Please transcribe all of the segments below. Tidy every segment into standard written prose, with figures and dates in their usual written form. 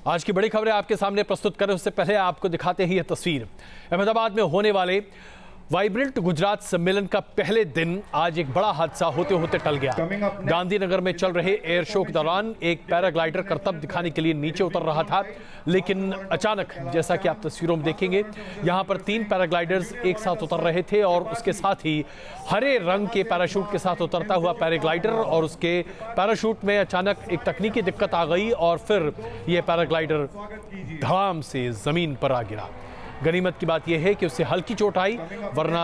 आज की बड़ी खबरें आपके सामने प्रस्तुत करें उससे पहले आपको दिखाते ही यह तस्वीर। अहमदाबाद में होने वाले वाइब्रेंट गुजरात सम्मेलन का पहले दिन आज एक बड़ा हादसा होते होते टल गया। गांधीनगर में चल रहे एयर शो के दौरान एक पैराग्लाइडर करतब दिखाने के लिए नीचे उतर रहा था, लेकिन अचानक, जैसा कि आप तस्वीरों में देखेंगे, यहां पर 3 पैराग्लाइडर्स एक साथ उतर रहे थे और उसके साथ ही हरे रंग के पैराशूट के साथ उतरता हुआ पैराग्लाइडर और उसके पैराशूट में अचानक एक तकनीकी दिक्कत आ गई और फिर यह पैराग्लाइडर धड़ाम से जमीन पर आ गिरा। गनीमत की बात यह है कि उससे हल्की चोट आई, वरना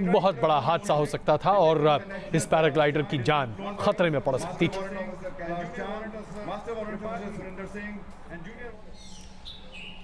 बहुत बड़ा हादसा हो सकता था और इस पैराग्लाइडर की जान खतरे में पड़ सकती थी।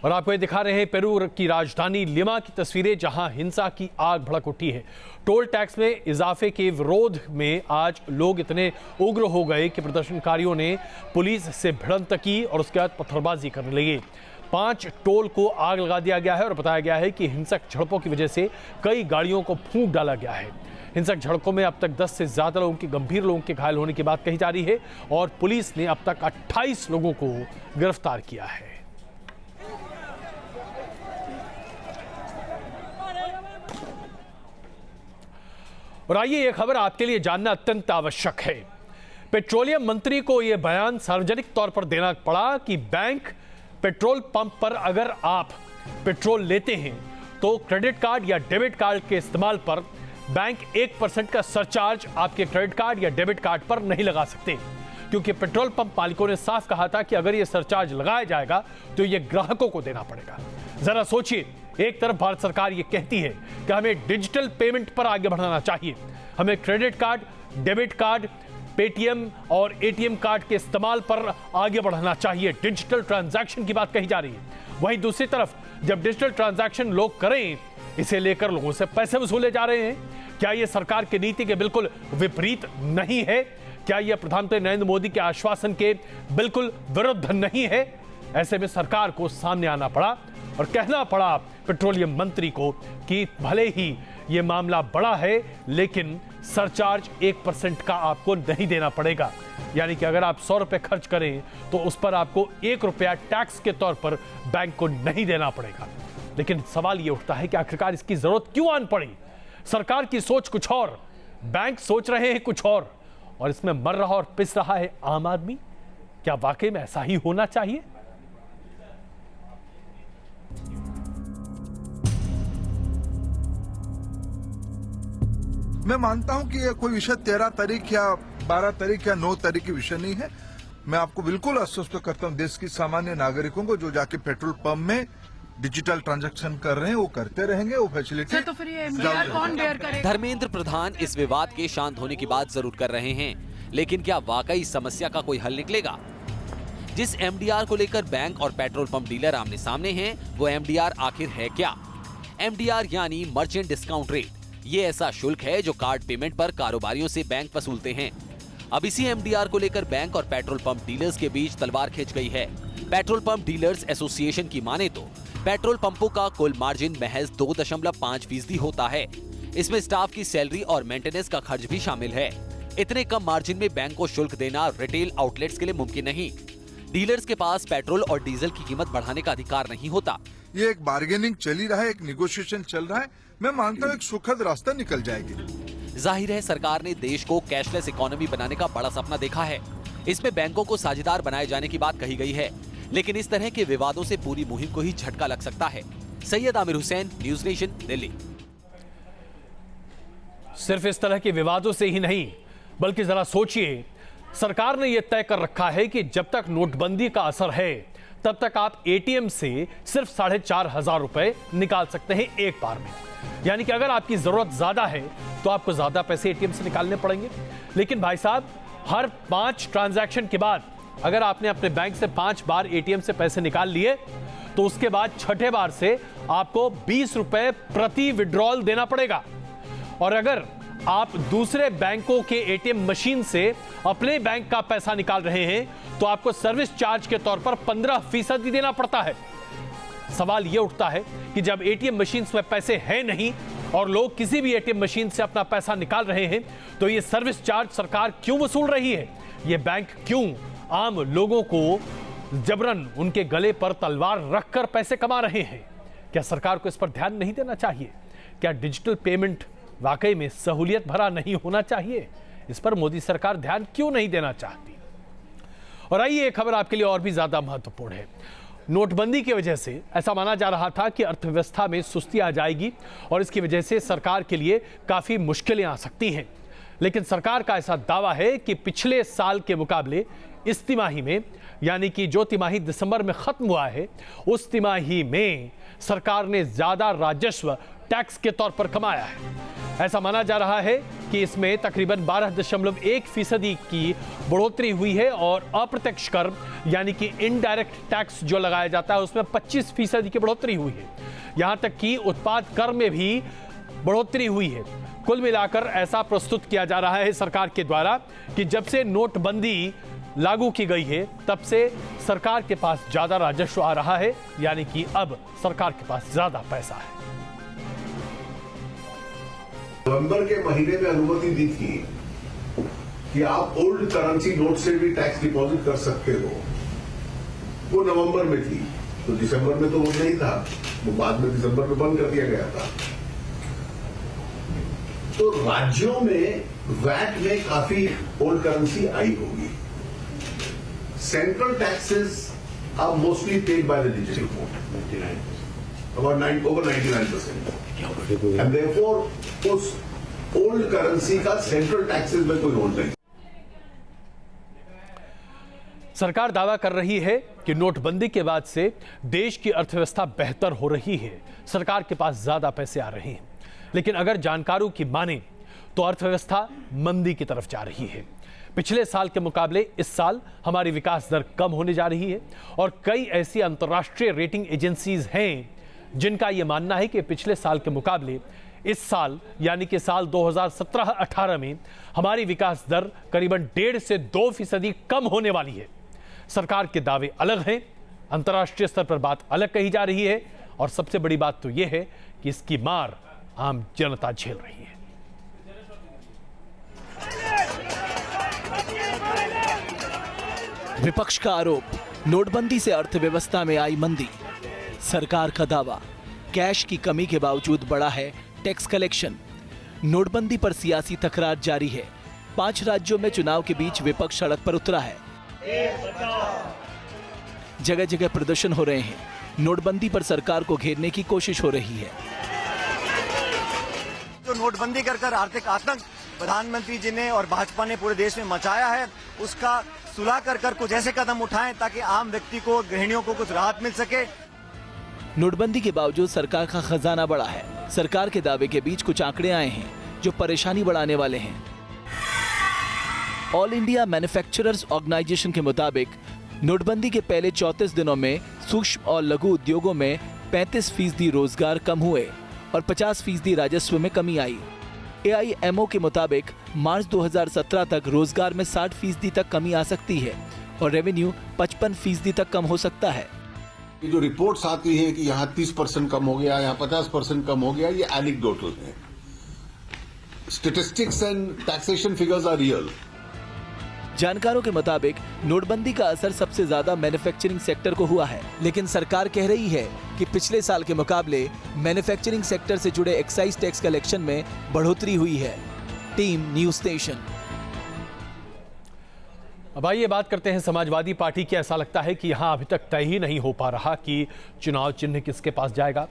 और आपको ये दिखा रहे हैं पेरू की राजधानी लिमा की तस्वीरें, जहां हिंसा की आग भड़क उठी है। टोल टैक्स में इजाफे के विरोध में आज लोग इतने उग्र हो गए कि प्रदर्शनकारियों ने पुलिस से भिड़ंत की और उसके बाद पत्थरबाजी करने लगे। 5 टोल को आग लगा दिया गया है और बताया गया है कि हिंसक झड़पों की वजह से कई गाड़ियों को फूंक डाला गया है। हिंसक झड़पों में अब तक 10 से ज्यादा गंभीर लोगों के घायल होने की बात कही जा रही है और पुलिस ने अब तक 28 लोगों को गिरफ्तार किया है। और आइए, यह खबर आपके लिए जानना अत्यंत आवश्यक है। पेट्रोलियम मंत्री को यह बयान सार्वजनिक तौर पर देना पड़ा कि बैंक पेट्रोल पंप पर अगर आप पेट्रोल लेते हैं तो क्रेडिट कार्ड या डेबिट कार्ड के इस्तेमाल पर बैंक 1% का सरचार्ज आपके क्रेडिट कार्ड या डेबिट कार्ड पर नहीं लगा सकते, क्योंकि पेट्रोल पंप मालिकों ने साफ कहा था कि अगर यह सरचार्ज लगाया जाएगा तो यह ग्राहकों को देना पड़ेगा। जरा सोचिए, एक तरफ भारत सरकार यह कहती है कि हमें डिजिटल पेमेंट पर आगे बढ़ाना चाहिए, हमें credit card, debit card, Paytm और एटीएम कार्ड के इस्तेमाल पर आगे बढ़ना चाहिए, डिजिटल ट्रांजैक्शन की बात कही जा रही है। वहीं दूसरी तरफ जब डिजिटल ट्रांजैक्शन लोग करें, इसे लेकर लोगों से पैसे वसूले जा रहे हैं। क्या यह सरकार की नीति के बिल्कुल विपरीत नहीं है? क्या यह प्रधानमंत्री नरेंद्र मोदी के आश्वासन के बिल्कुल विरुद्ध नहीं है? ऐसे में सरकार को सामने आना पड़ा और कहना पड़ा पेट्रोलियम मंत्री को कि भले ही यह मामला बड़ा है, लेकिन सरचार्ज 1% का आपको नहीं देना पड़ेगा। यानी कि अगर आप 100 रुपए खर्च करें तो उस पर आपको 1 रुपया टैक्स के तौर पर बैंक को नहीं देना पड़ेगा। लेकिन सवाल यह उठता है कि आखिरकार इसकी जरूरत क्यों आन पड़ी? सरकार की सोच कुछ और, बैंक सोच रहे हैं कुछ और इसमें मर रहा और पिस रहा है आम आदमी। क्या वाकई में ऐसा ही होना चाहिए? मैं मानता हूं कि यह कोई विषय 13 तारीख या 12 तारीख या 9 तारीख की विषय नहीं है। मैं आपको बिल्कुल आश्वस्त करता हूं, देश की सामान्य नागरिकों को जो जाके पेट्रोल पंप में डिजिटल ट्रांजैक्शन कर रहे हैं वो करते रहेंगे, वो फैसिलिटी। तो फिर ये एमडीआर कौन बेयर करेगा? धर्मेंद्र प्रधान इस विवाद के शांत होने की बात जरूर कर रहे हैं, लेकिन क्या वाकई समस्या का कोई हल निकलेगा? जिस एमडीआर को लेकर बैंक और पेट्रोल पंप डीलर आमने सामने हैं, वो एमडीआर आखिर है क्या? एमडीआर यानी मर्चेंट डिस्काउंट रेट। ये ऐसा शुल्क है जो कार्ड पेमेंट पर कारोबारियों से बैंक वसूलते हैं। अब इसी एमडीआर को लेकर बैंक और पेट्रोल पंप डीलर्स के बीच तलवार खिंच गई है। पेट्रोल पंप डीलर्स एसोसिएशन की माने तो पेट्रोल पंपों का कुल मार्जिन महज 2.5% होता है। इसमें स्टाफ की सैलरी और मेंटेनेंस का खर्च भी शामिल है। इतने कम मार्जिन में बैंक को शुल्क देना रिटेल आउटलेट्स के लिए मुमकिन नहीं। डीलर्स के पास पेट्रोल और डीजल की कीमत बढ़ाने का अधिकार नहीं होता। ये एक बार्गेनिंग चल ही रहा है, एक निगोशिएशन चल रहा है। मैं मानता हूं एक सुखद रास्ता निकल जाएगी। जाहिर है सरकार ने देश को कैशलेस इकोनॉमी बनाने का बड़ा सपना देखा है। इसमें बैंकों को साझेदार बनाए जाने की बात कही गई है, लेकिन इस तरह के विवादों से पूरी मुहिम को ही झटका लग सकता है। Syed Aamir Hussain, news nation, Delhi. सिर्फ इस तरह के विवादों से ही नहीं, बल्कि जरा सोचिए, सरकार ने यह तय कर रखा है कि जब तक नोटबंदी का असर है तब तक आप एटीएम से सिर्फ 4,500 रुपए निकाल सकते हैं एक बार में। यानी कि अगर आपकी जरूरत ज्यादा है तो आपको ज्यादा पैसे एटीएम से निकालने पड़ेंगे। लेकिन भाई साहब, हर 5 ट्रांजैक्शन के बाद अगर आपने अपने बैंक से 5 बार एटीएम से पैसे निकाल लिए तो उसके बाद छठे बार से आपको 20 रुपए प्रति विड्रॉल देना पड़ेगा। और अगर आप दूसरे बैंकों के एटीएम मशीन से अपने बैंक का पैसा निकाल रहे हैं तो आपको सर्विस चार्ज के तौर पर 15% देना पड़ता है। सवाल यह उठता है कि जब एटीएम मशीन में पैसे हैं नहीं और लोग किसी भी एटीएम मशीन से अपना पैसा निकाल रहे हैं तो यह सर्विस चार्ज सरकार क्यों वसूल रही है? यह बैंक क्यों आम लोगों को जबरन उनके गले पर तलवार रखकर पैसे कमा रहे हैं। क्या सरकार को इस पर ध्यान नहीं देना चाहिए? क्या डिजिटल पेमेंट वाकई में सहूलियत भरा नहीं होना चाहिए? इस पर मोदी सरकार ध्यान क्यों नहीं देना चाहती? और आइए एक खबर आपके लिए और भी ज्यादा महत्वपूर्ण है। नोटबंदी की वजह से ऐसा माना जा रहा था कि अर्थव्यवस्था में सुस्ती आ जाएगी और इसकी वजह से सरकार के लिए काफी मुश्किलें आ सकती हैं। लेकिन सरकार का ऐसा दावा है कि पिछले साल के मुकाबले इस तिमाही में, यानी कि जो तिमाही दिसंबर में खत्म हुआ है, उस तिमाही में सरकार ने ज्यादा राजस्व टैक्स के तौर पर कमाया है। ऐसा माना जा रहा है कि इसमें तकरीबन 12.1% की बढ़ोतरी हुई है और अप्रत्यक्ष कर यानी कि इनडायरेक्ट टैक्स जो लगाया जाता है उसमें 25% की बढ़ोतरी हुई है। यहां तक कि उत्पाद कर में भी बढ़ोतरी हुई है। कुल मिलाकर ऐसा प्रस्तुत किया जा रहा है सरकार के द्वारा कि जब से नोटबंदी लागू की गई है तब से सरकार के पास ज्यादा राजस्व आ रहा है, यानी कि अब सरकार के पास ज्यादा पैसा है। नवंबर के महीने में अनुमति दी थी कि आप ओल्ड करेंसी नोट से भी टैक्स डिपॉजिट कर सकते हो, वो नवंबर में थी। तो दिसंबर में तो वो नहीं था, वो बाद में दिसंबर में बंद कर दिया गया था। तो राज्यों में वैट में काफी ओल्ड करेंसी आई होगी। Central taxes are mostly paid by the digital mode, over 99%, and therefore उस ओल्ड करेंसी का सेंट्रल टैक्सेस में कोई रोल नहीं। सरकार दावा कर रही है कि नोटबंदी के बाद से देश की अर्थव्यवस्था बेहतर हो रही है, सरकार के पास ज्यादा पैसे आ रहे हैं। लेकिन अगर जानकारों की माने तो अर्थव्यवस्था मंदी की तरफ जा रही है। पिछले साल के मुकाबले इस साल हमारी विकास दर कम होने जा रही है और कई ऐसी अंतर्राष्ट्रीय रेटिंग एजेंसीज हैं जिनका यह मानना है कि पिछले साल के मुकाबले इस साल यानी कि साल 2017-18 में हमारी विकास दर करीबन 1.5 से 2% कम होने वाली है। सरकार के दावे अलग हैं, अंतर्राष्ट्रीय स्तर पर बात अलग कही जा रही है और सबसे बड़ी बात तो यह है कि इसकी मार आम जनता झेल रही है। विपक्ष का आरोप, नोटबंदी से अर्थव्यवस्था में आई मंदी। सरकार का दावा, कैश की कमी के बावजूद बढ़ा है टैक्स कलेक्शन। नोटबंदी पर सियासी तकरार जारी है। 5 राज्यों में चुनाव के बीच विपक्ष सड़क पर उतरा है। जगह जगह प्रदर्शन हो रहे हैं। नोटबंदी पर सरकार को घेरने की कोशिश हो रही है। जो नोटबंदी कर आर्थिक आतंक प्रधानमंत्री जी ने और भाजपा ने पूरे देश में मचाया है, उसका सुलह कर कुछ ऐसे कदम उठाएं ताकि आम व्यक्ति को, गृहिणियों को कुछ राहत मिल सके। नोटबंदी के बावजूद सरकार का खजाना बढ़ा है। सरकार के दावे के बीच कुछ आंकड़े आए हैं जो परेशानी बढ़ाने वाले हैं। ऑल इंडिया मैन्युफैक्चरर्स ऑर्गेनाइजेशन के मुताबिक नोटबंदी के पहले 34 दिनों में सूक्ष्म और लघु उद्योगों में 35% रोजगार कम हुए और 50% राजस्व में कमी आई। AIMO के मुताबिक मार्च 2017 तक रोजगार में 60% तक कमी आ सकती है और रेवेन्यू 55% तक कम हो सकता है। ये जो रिपोर्ट्स आती हैं कि यहाँ 30% कम हो गया, यहाँ 50% कम हो गया, ये एनेक्डोटल है। Statistics and taxation figures are real. जानकारों के मुताबिक नोटबंदी का असर सबसे ज्यादा मैन्युफैक्चरिंग सेक्टर को हुआ है, लेकिन सरकार कह रही है कि पिछले साल के मुकाबले मैन्युफैक्चरिंग सेक्टर से जुड़े एक्साइज टैक्स कलेक्शन में बढ़ोतरी हुई है। Team news station. अब आइए बात करते हैं समाजवादी पार्टी की। ऐसा लगता है कि यहां अभी तक तय ही नहीं हो पा रहा कि चुनाव चिन्ह किसके पास जाएगा,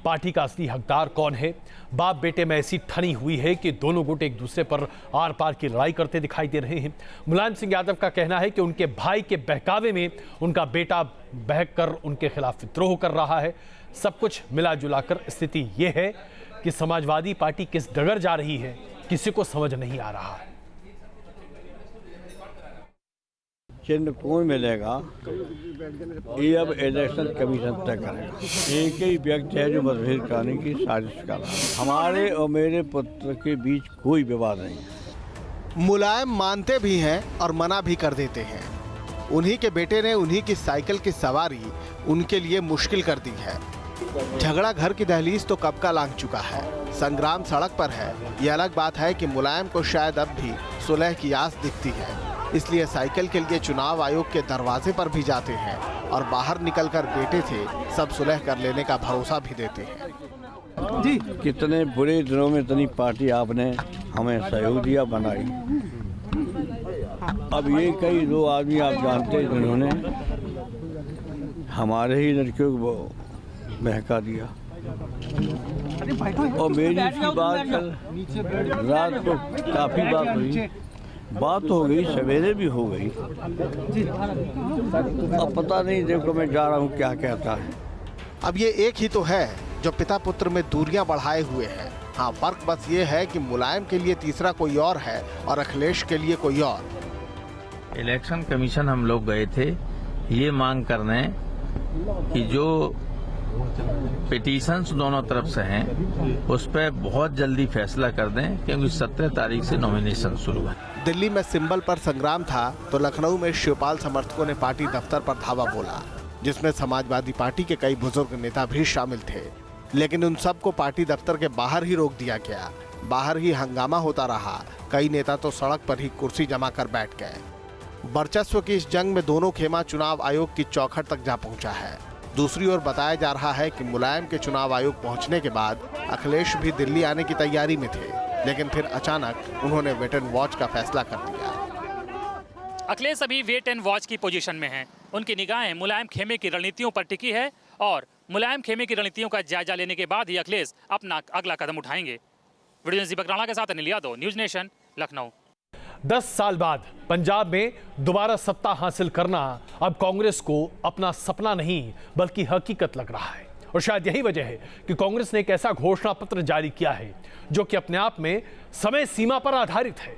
पार्टी का असली हकदार कौन है। बाप बेटे में ऐसी ठनी हुई है कि दोनों गुट एक दूसरे पर आर पार की लड़ाई करते दिखाई दे रहे हैं। मुलायम सिंह यादव का कहना है कि उनके भाई के बहकावे में उनका बेटा बहक कर उनके खिलाफ विद्रोह कर रहा है। सब कुछ मिला जुलाकर स्थिति यह है कि समाजवादी पार्टी किस डगर जा रही है, किसी को समझ नहीं आ रहा है। चिन्ह कौन मिलेगा ये अब इलेक्शन कमीशन तय करेगा। एक ही व्यक्ति है जो मतभेद कराने की साजिश कर रहा है। हमारे और मेरे पुत्र के बीच कोई विवाद नहीं है। मुलायम मानते भी हैं और मना भी कर देते हैं। उन्हीं के बेटे ने उन्हीं की साइकिल की सवारी उनके लिए मुश्किल कर दी है। झगड़ा घर की दहलीज तो कब का लांघ चुका है, संग्राम सड़क पर है। ये अलग बात है कि मुलायम को शायद अब भी सुलह की आस दिखती है। इसलिए साइकिल के लिए चुनाव आयोग के दरवाजे पर भी जाते हैं और बाहर निकलकर बेटे से सब सुलह कर लेने का भरोसा भी देते हैं। जी कितने बुरे दिनों में इतनी पार्टी आपने हमें सहयोग दिया बनाई। अब ये कई दो आदमी आप जानते हैं जिन्होंने हमारे ही लड़कियों को बहका दिया और मेरी इसकी बात कल रात को काफी बात हो गई, सवेरे भी हो गई। अब पता नहीं, देखो मैं जा रहा हूँ क्या कहता है। अब ये एक ही तो है जो पिता पुत्र में दूरियां बढ़ाए हुए है। हाँ, फर्क बस ये है कि मुलायम के लिए तीसरा कोई और है और अखिलेश के लिए कोई और। इलेक्शन कमीशन हम लोग गए थे ये मांग करने कि जो पिटीशंस दोनों तरफ से हैं उस पर बहुत जल्दी फैसला कर दें, क्योंकि 17 तारीख से नॉमिनेशन शुरू है। दिल्ली में सिंबल पर संग्राम था तो लखनऊ में शिवपाल समर्थकों ने पार्टी दफ्तर पर धावा बोला, जिसमें समाजवादी पार्टी के कई बुजुर्ग नेता भी शामिल थे। लेकिन उन सबको पार्टी दफ्तर के बाहर ही रोक दिया गया। बाहर ही हंगामा होता रहा। कई नेता तो सड़क पर ही कुर्सी जमा कर बैठ गए। वर्चस्व की इस जंग में दोनों खेमा चुनाव आयोग की चौखट तक जा पहुंचा है। दूसरी ओर बताया जा रहा है कि मुलायम के चुनाव आयोग पहुंचने के बाद अखिलेश भी दिल्ली आने की तैयारी में थे, लेकिन फिर अचानक उन्होंने वेट एंड वॉच का फैसला कर दिया। अखिलेश अभी वेट एंड वॉच की पोजीशन में हैं। उनकी निगाहें मुलायम खेमे की रणनीतियों पर टिकी है और मुलायम खेमे की रणनीतियों का जायजा लेने के बाद ही अखिलेश अपना अगला कदम उठाएंगे। वीडियो दीपक राणा के साथ अनिल यादव, न्यूज नेशन, लखनऊ। 10 साल बाद पंजाब में दोबारा सत्ता हासिल करना अब कांग्रेस को अपना सपना नहीं बल्कि हकीकत लग रहा है। और शायद यही वजह है कि कांग्रेस ने एक ऐसा घोषणा पत्र जारी किया है जो कि अपने आप में समय सीमा पर आधारित है।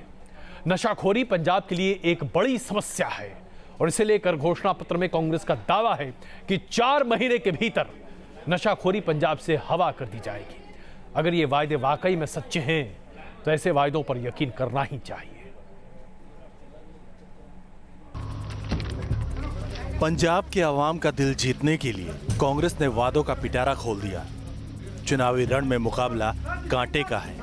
नशाखोरी पंजाब के लिए एक बड़ी समस्या है और इसे लेकर घोषणा पत्र में कांग्रेस का दावा है कि 4 महीने के भीतर नशाखोरी पंजाब से हवा कर दी जाएगी। अगर ये वायदे वाकई में सच्चे हैं तो ऐसे वायदों पर यकीन करना ही चाहिए। पंजाब के आवाम का दिल जीतने के लिए कांग्रेस ने वादों का पिटारा खोल दिया। चुनावी रण में मुकाबला कांटे का है।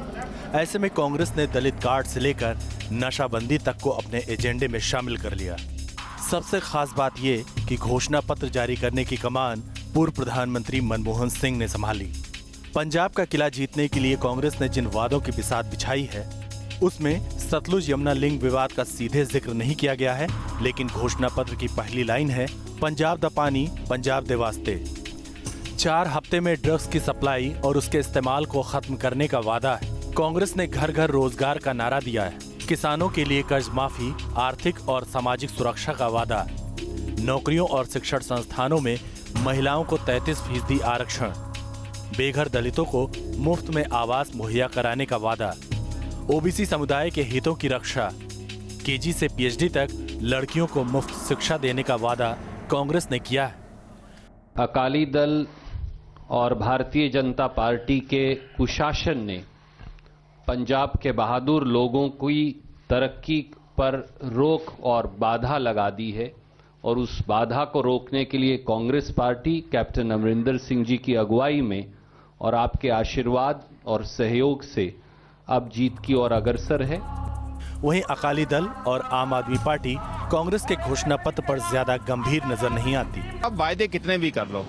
ऐसे में कांग्रेस ने दलित कार्ड से लेकर नशाबंदी तक को अपने एजेंडे में शामिल कर लिया। सबसे खास बात यह कि घोषणा पत्र जारी करने की कमान पूर्व प्रधानमंत्री मनमोहन सिंह ने संभाली। पंजाब का किला जीतने के लिए कांग्रेस ने जिन वादों की बिसात बिछाई है उसमें सतलुज यमुना लिंक विवाद का सीधे जिक्र नहीं किया गया है, लेकिन घोषणा पत्र की पहली लाइन है, पंजाब दा पानी पंजाब दे वास्ते। 4 हफ्ते में ड्रग्स की सप्लाई और उसके इस्तेमाल को खत्म करने का वादा है। कांग्रेस ने घर घर रोजगार का नारा दिया है। किसानों के लिए कर्ज माफी, आर्थिक और सामाजिक सुरक्षा का वादा, नौकरियों और शिक्षण संस्थानों में महिलाओं को 33% आरक्षण, बेघर दलितों को मुफ्त में आवास मुहैया कराने का वादा, ओबीसी समुदाय के हितों की रक्षा, केजी से पीएचडी तक लड़कियों को मुफ्त शिक्षा देने का वादा कांग्रेस ने किया है। अकाली दल और भारतीय जनता पार्टी के कुशासन ने पंजाब के बहादुर लोगों की तरक्की पर रोक और बाधा लगा दी है और उस बाधा को रोकने के लिए कांग्रेस पार्टी कैप्टन अमरिंदर सिंह जी की अगुवाई में और आपके आशीर्वाद और सहयोग से अब जीत की ओर अग्रसर है। वहीं अकाली दल और आम आदमी पार्टी कांग्रेस के घोषणा पत्र पर ज्यादा गंभीर नजर नहीं आती। अब वायदे कितने भी कर लो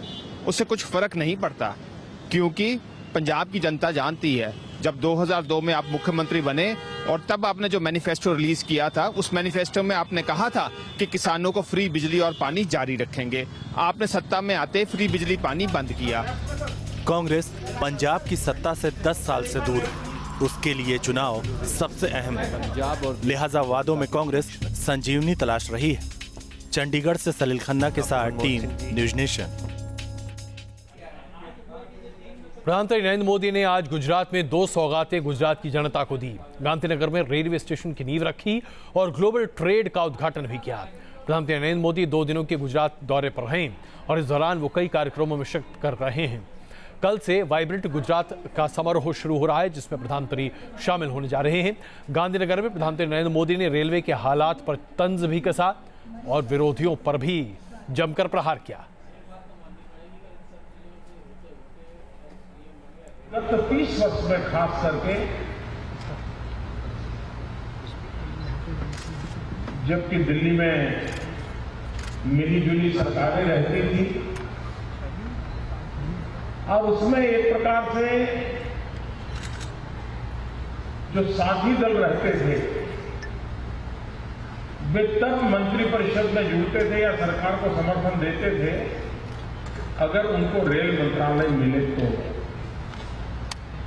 उससे कुछ फर्क नहीं पड़ता, क्योंकि पंजाब की जनता जानती है जब 2002 में आप मुख्यमंत्री बने और तब आपने जो मैनिफेस्टो रिलीज किया था उस मैनिफेस्टो में आपने कहा था कि किसानों को फ्री बिजली और पानी जारी रखेंगे। आपने सत्ता में आते फ्री बिजली पानी बंद किया। कांग्रेस पंजाब की सत्ता से 10 साल से दूर है। उसके लिए चुनाव सबसे अहम है। लिहाजा वादों में कांग्रेस संजीवनी तलाश रही है। चंडीगढ़ से सलील खन्ना के साथ टीम न्यूज नेशन। प्रधानमंत्री नरेंद्र मोदी ने आज गुजरात में 2 सौगातें गुजरात की जनता को दी। गांधीनगर में रेलवे स्टेशन की नींव रखी और ग्लोबल ट्रेड का उद्घाटन भी किया। प्रधानमंत्री नरेंद्र मोदी 2 दिनों के गुजरात दौरे पर हैं और इस दौरान वो कई कार्यक्रमों में शिरकत कर रहे हैं। कल से वाइब्रेंट गुजरात का समारोह शुरू हो रहा है जिसमें प्रधानमंत्री शामिल होने जा रहे हैं। गांधीनगर में प्रधानमंत्री नरेंद्र मोदी ने रेलवे के हालात पर तंज भी कसा और विरोधियों पर भी जमकर प्रहार किया। गत 30 वर्ष में खास करके जबकि दिल्ली में मिली-जुली सरकारें रहती थी और उसमें एक प्रकार से जो साथी दल रहते थे वे तब मंत्रिपरिषद में जुड़ते थे या सरकार को समर्थन देते थे अगर उनको रेल मंत्रालय मिले तो।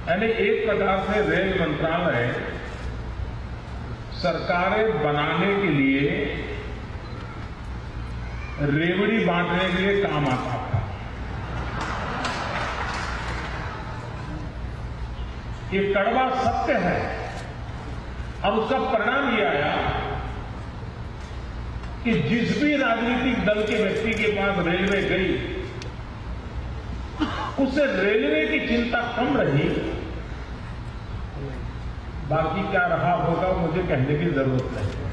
यानी एक प्रकार से रेल मंत्रालय सरकारें बनाने के लिए रेवड़ी बांटने के लिए काम आता था। ये कड़वा सत्य है और उसका परिणाम ये आया कि जिस भी राजनीतिक दल के व्यक्ति के पास रेलवे गई उसे रेलवे की चिंता कम रही, बाकी क्या रहा होगा मुझे कहने की जरूरत नहीं।